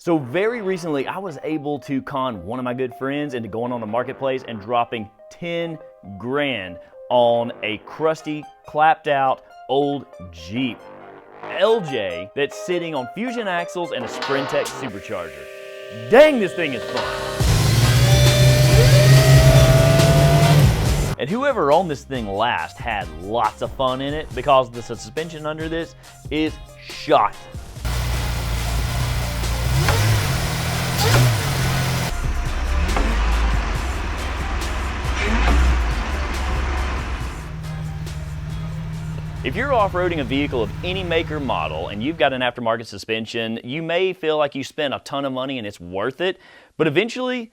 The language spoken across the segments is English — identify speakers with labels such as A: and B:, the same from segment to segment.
A: So very recently, I was able to con one of my good friends into going on the marketplace and dropping 10 grand on a crusty, clapped out, old Jeep LJ that's sitting on fusion axles and a Sprintec supercharger. Dang, this thing is fun. And whoever owned this thing last had lots of fun in it because the suspension under this is shot. If you're off-roading a vehicle of any make or model and you've got an aftermarket suspension, you may feel like you spent a ton of money and it's worth it, but eventually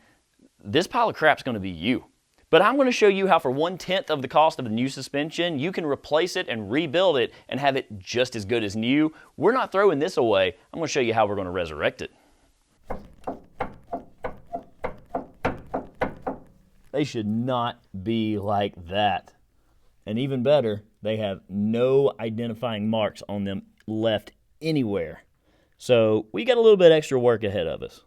A: this pile of crap's going to be you. But I'm going to show you how for 1/10 of the cost of a new suspension, you can replace it and rebuild it and have it just as good as new. We're not throwing this away. I'm going to show you how we're going to resurrect it. They should not be like that. And even better, they have no identifying marks on them left anywhere. So we got a little bit extra work ahead of us.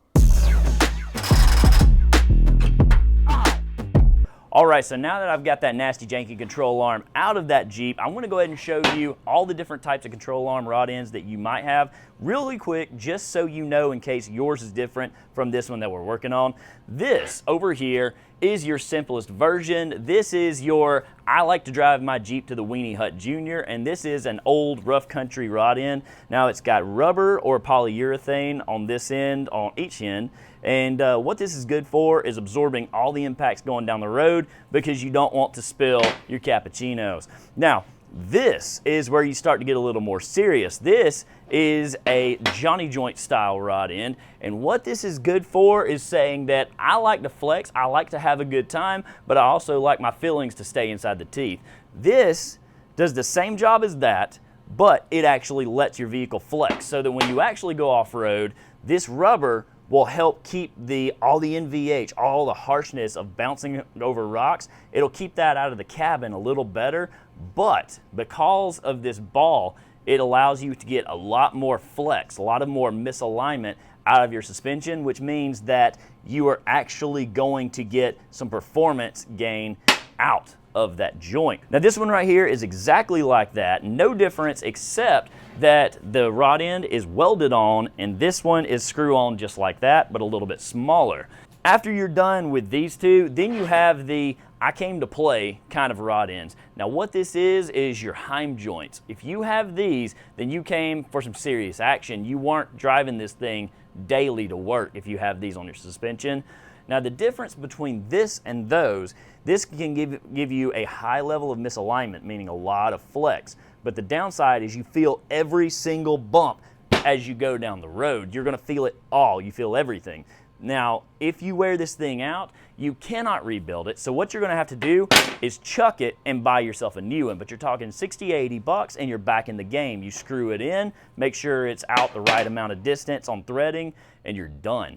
A: All right, so now that I've got that nasty janky control arm out of that Jeep, I'm gonna go ahead and show you all the different types of control arm rod ends that you might have really quick, just so you know in case yours is different from this one that we're working on. This over here is your simplest version. This is your, I like to drive my Jeep to the Weenie Hut Jr., and this is an old rough country rod end. Now it's got rubber or polyurethane on this end, on each end, and what this is good for is absorbing all the impacts going down the road because you don't want to spill your cappuccinos. Now, this is where you start to get a little more serious. This is a Johnny joint style rod end, and what this is good for is saying that I like to flex, I like to have a good time, but I also like my fillings to stay inside the teeth. This does the same job as that, but it actually lets your vehicle flex so that when you actually go off-road, this rubber will help keep all the NVH, all the harshness of bouncing over rocks. It'll keep that out of the cabin a little better, but because of this ball, it allows you to get a lot more flex, a lot of more misalignment out of your suspension, which means that you are actually going to get some performance gain out of that joint. Now this one right here is exactly like that, no difference except that the rod end is welded on and this one is screw on just like that, but a little bit smaller. After you're done with these two, then you have the I came to play kind of rod ends. Now what this is your Heim joints. If you have these, then you came for some serious action. You weren't driving this thing daily to work if you have these on your suspension. Now the difference between this and those, this can give you a high level of misalignment, meaning a lot of flex. But the downside is you feel every single bump as you go down the road. You're gonna feel it all, you feel everything. Now, if you wear this thing out, you cannot rebuild it. So what you're gonna have to do is chuck it and buy yourself a new one. But you're talking 60, 80 bucks and you're back in the game. You screw it in, make sure it's out the right amount of distance on threading, and you're done.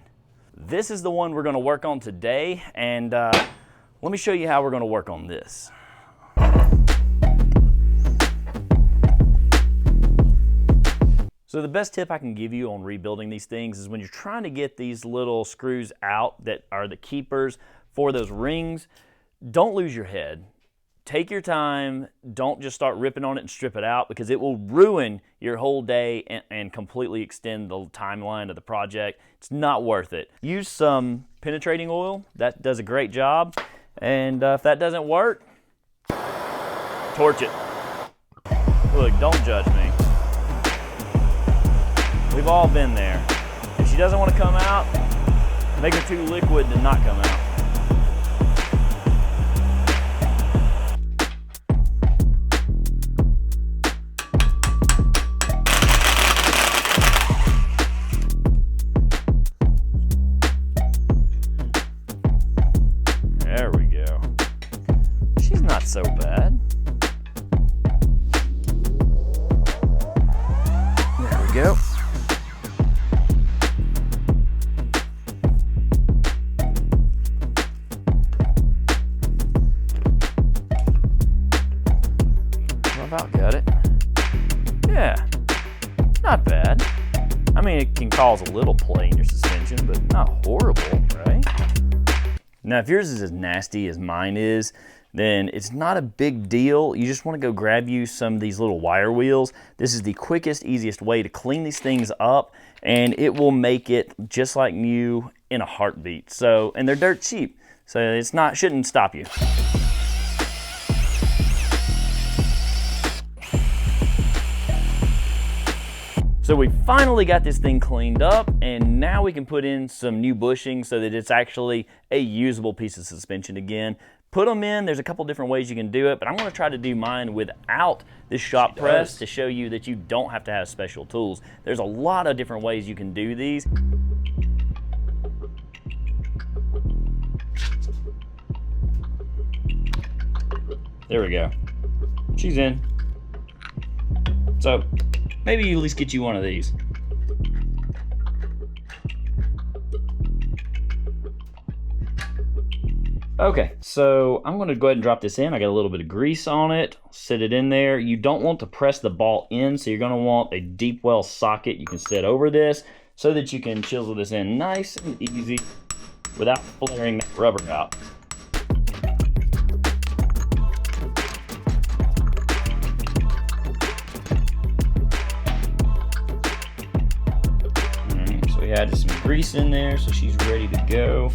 A: This is the one we're gonna work on today, and let me show you how we're gonna work on this. So the best tip I can give you on rebuilding these things is when you're trying to get these little screws out that are the keepers for those rings, don't lose your head. Take your time, don't just start ripping on it and strip it out because it will ruin your whole day and completely extend the timeline of the project. It's not worth it. Use some penetrating oil, that does a great job. And if that doesn't work, torch it. Look, don't judge me. We've all been there. If she doesn't want to come out, make her too liquid to not come out. There we go. She's not so bad. There we go. cause a little play in your suspension, but not horrible, right? Now, if yours is as nasty as mine is, then it's not a big deal. You just want to go grab you some of these little wire wheels. This is the quickest, easiest way to clean these things up, and it will make it just like new in a heartbeat. So, and they're dirt cheap, so it's not, shouldn't stop you. So we finally got this thing cleaned up, and now we can put in some new bushings so that it's actually a usable piece of suspension again. Put them in, there's a couple different ways you can do it, but I'm gonna try to do mine without this shop press to show you that you don't have to have special tools. There's a lot of different ways you can do these. There we go. She's in. So, maybe you at least get you one of these. Okay, so I'm gonna go ahead and drop this in. I got a little bit of grease on it. Sit it in there. You don't want to press the ball in, so you're gonna want a deep well socket you can set over this so that you can chisel this in nice and easy without flaring that rubber out. So we added some grease in there, so she's ready to go.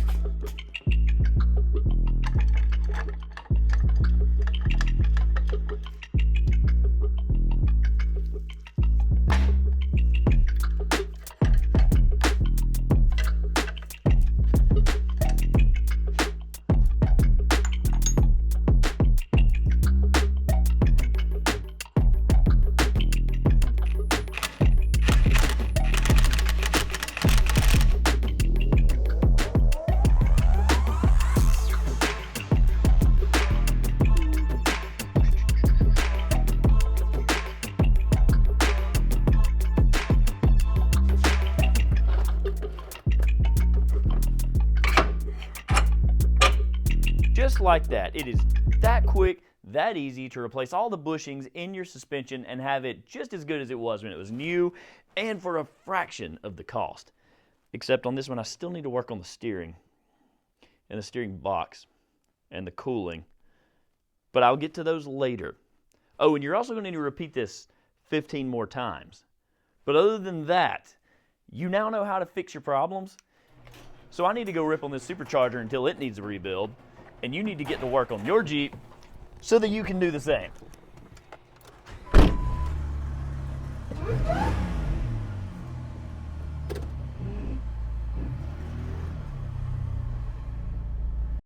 A: Just like that. It is that quick, that easy to replace all the bushings in your suspension and have it just as good as it was when it was new, and for a fraction of the cost. Except on this one, I still need to work on the steering and the steering box and the cooling. But I'll get to those later. Oh, and you're also going to need to repeat this 15 more times. But other than that, you now know how to fix your problems. So I need to go rip on this supercharger until it needs a rebuild. And you need to get to work on your Jeep so that you can do the same.